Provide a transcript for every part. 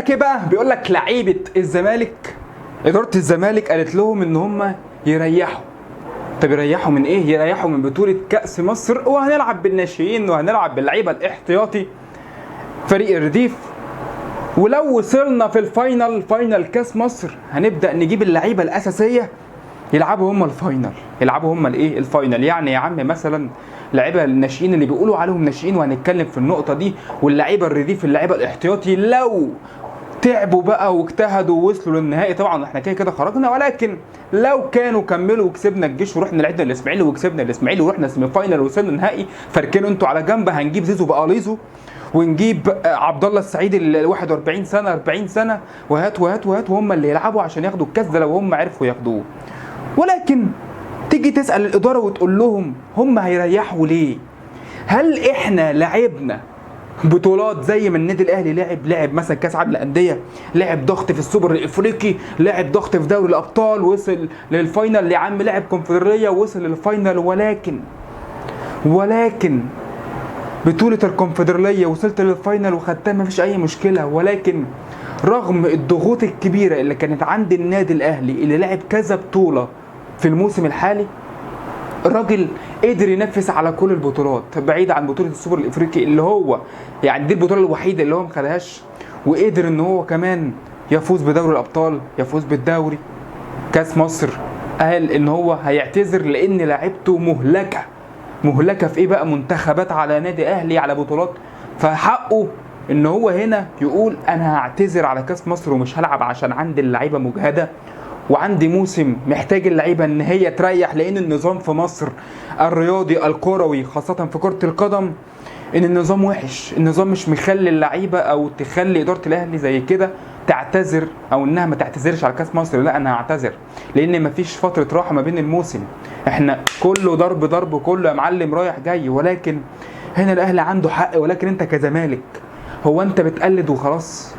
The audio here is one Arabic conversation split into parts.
لك ايه بقى؟ بيقول لك لعيبه الزمالك، اداره الزمالك قالت لهم ان هم يريحوا. طب يريحوا من ايه؟ يريحوا من بطوله كاس مصر، وهنلعب بالناشئين وهنلعب باللعيبه الاحتياطي فريق الرديف، ولو وصلنا في فاينل كاس مصر هنبدا نجيب اللعيبه الاساسيه يلعبوا هم الفاينل، يلعبوا هم الايه؟ الفاينل. يعني يا عم مثلا لعيبه الناشئين اللي بيقولوا عليهم ناشئين، وهنتكلم في النقطه دي، واللعيبه الرديف اللعيبه الاحتياطي لو تعبوا بقى واجتهدوا ووصلوا للنهائي، طبعا احنا كده كده خرجنا، ولكن لو كانوا كملوا وكسبنا الجيش ورحنا لعبنا الاسماعيلي وكسبنا الاسماعيلي ورحنا سيمي فاينل ووصلنا النهائي، فاركنوا انتوا على جنب، هنجيب زيزو بقاليزو ونجيب عبد الله السعيد ال 41 سنه 40 سنه وهات وهات وهات، وهم اللي يلعبوا عشان ياخدوا الكاس ده لو هم عرفوا ياخدوه. ولكن تيجي تسال الاداره وتقول لهم هم هيريحوا ليه؟ هل احنا لعبنا بطولات زي ما النادي الاهلي لعب مثلا كاس عالم الانديه، لعب ضغط في السوبر الافريقي، لعب ضغط في دوري الابطال، وصل للفاينل، يا عم لعب كونفدراليه ووصل للفاينل، ولكن بطوله الكونفدراليه وصلت للفاينل وخدتها مفيش اي مشكله. ولكن رغم الضغوط الكبيره اللي كانت عند النادي الاهلي اللي لعب كذا بطوله في الموسم الحالي، الراجل قدر ينافس على كل البطولات بعيد عن بطوله السوبر الافريقي اللي هو يعني دي البطوله الوحيده اللي هو ما خدهاش، وقدر ان هو كمان يفوز بدوري الابطال، يفوز بالدوري. كاس مصر قال ان هو هيعتذر لان لعبته مهلكه في ايه بقى؟ منتخبات على نادي اهلي على بطولات، فحقه ان هو هنا يقول انا هعتذر على كاس مصر ومش هلعب عشان عندي اللعيبه مجهده، وعندي موسم محتاج اللعيبه ان هي تريح، لان النظام في مصر الرياضي الكروي خاصه في كره القدم ان النظام وحش، النظام مش مخلي اللعيبه او تخلي اداره الاهلي زي كده تعتذر او انها ما تعتذرش على كاس مصر. لا انا هعتذر لان مفيش فتره راحه ما بين الموسم، احنا كله ضرب كله يا معلم رايح جاي. ولكن هنا الاهلي عنده حق، ولكن انت كزمالك هو انت بتقلد وخلاص؟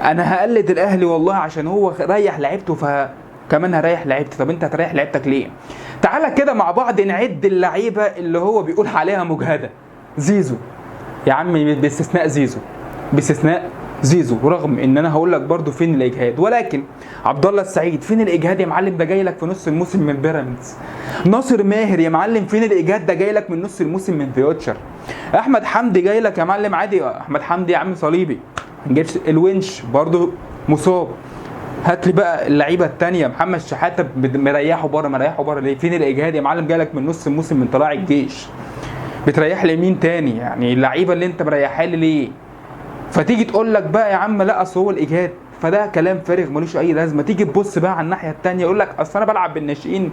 انا هقلد الاهلي والله عشان هو ريح لعيبته فكمان هريح لعيبتي. طب انت هتريح لعيبتك ليه؟ تعالى كده مع بعض نعد اللعيبه اللي هو بيقول عليها مجهده. زيزو يا عم باستثناء زيزو، ورغم ان انا هقول لك برده فين الاجهاد، ولكن عبد الله السعيد فين الاجهاد يا معلم؟ ده جاي لك في نص الموسم من بيراميدز. ناصر ماهر يا معلم فين الاجهاد؟ ده جاي لك من نص الموسم من فيوتشر. احمد حمدي جاي لك يا معلم عادي، احمد حمدي يا عم صليبي، نجيبش الونش برده مصاب. هات لي بقى اللعيبه الثانيه، محمد شحاته مريحه بره ليه؟ فين الاجهاد يا معلم؟ جاي لك من نص الموسم من طلائع الجيش، بتريح لي مين تاني؟ يعني اللعيبه اللي انت مريحها لي ليه؟ فتيجي تقول لك بقى يا عم لا اصل هو الاجهاد، فده كلام فارغ ملوش اي لازمه. تيجي تبص بقى على الناحيه الثانيه يقول لك اصل انا بلعب بالناشئين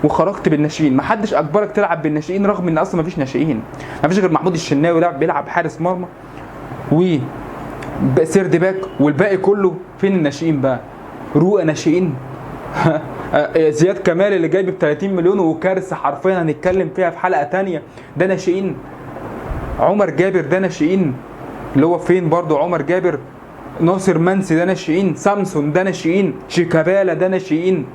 وخرجت بالناشئين. محدش اجبرك تلعب بالناشئين رغم ان اصلا مفيش ناشئين، مفيش غير محمود الشناوي بيلعب حارس مرمى وسيرد باك، والباقي كله فين الناشئين بقى؟ رؤى ناشئين زياد كمال اللي جايب ب 30 مليون وكارثه حرفيا هنتكلم فيها في حلقه ثانيه، ده ناشئين. عمر جابر ده ناشئين اللي هو فين برضو عمر جابر. ناصر منسي ده ناشئين، سامسون ده ناشئين، شيكابالا ده ناشئين.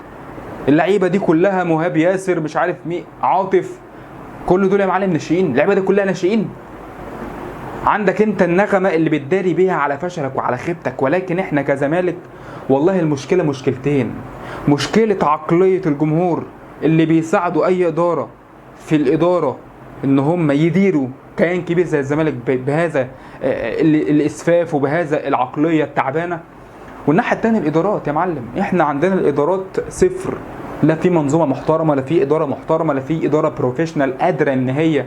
اللعيبه دي كلها، مهاب ياسر مش عارف مين، عاطف، كل دول يا معلم ناشئين، اللعيبه دي كلها ناشئين. عندك انت النغمه اللي بتداري بيها على فشلك وعلى خيبتك. ولكن احنا كزمالك والله المشكله مشكلتين: مشكله عقليه الجمهور اللي بيساعدوا اي اداره في الاداره ان هم يديروا كيان كبير زي الزمالك بهذا الاسفاف وبهذا العقليه التعبانه، والناحيه الثانيه الادارات يا معلم. احنا عندنا الادارات صفر، لا في منظومه محترمه، لا في اداره محترمه، لا في اداره بروفيشنال قادره ان هي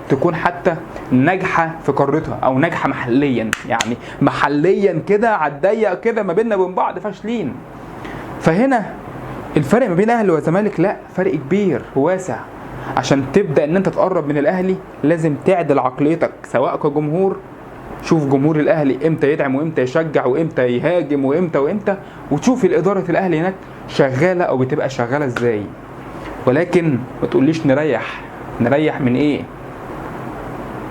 تكون حتى ناجحه في قارتها او ناجحه محليا. يعني محليا كده على الضيق كده ما بيننا وبين بعض فاشلين. فهنا الفرق ما بين الاهلي والزمالك لا فرق كبير وواسع. عشان تبدا ان انت تقرب من الاهلي لازم تعدل عقليتك سواء كجمهور. شوف جمهور الاهلي امتى يدعم وامتى يشجع وامتى يهاجم وامتى، وتشوف الاداره الاهلي هناك شغاله او بتبقى شغاله ازاي. ولكن ما تقوليش نريح من ايه؟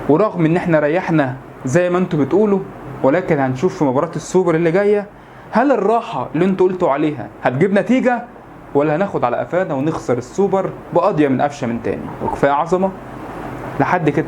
ورغم ان احنا ريحنا زي ما انتوا بتقولوا، ولكن هنشوف في مباراه السوبر اللي جايه هل الراحه اللي انتوا قلتوا عليها هتجيب نتيجه، ولا هناخد على قفانا ونخسر السوبر بقضيه من قفشه من تاني. وكفايه عظمه لحد كده.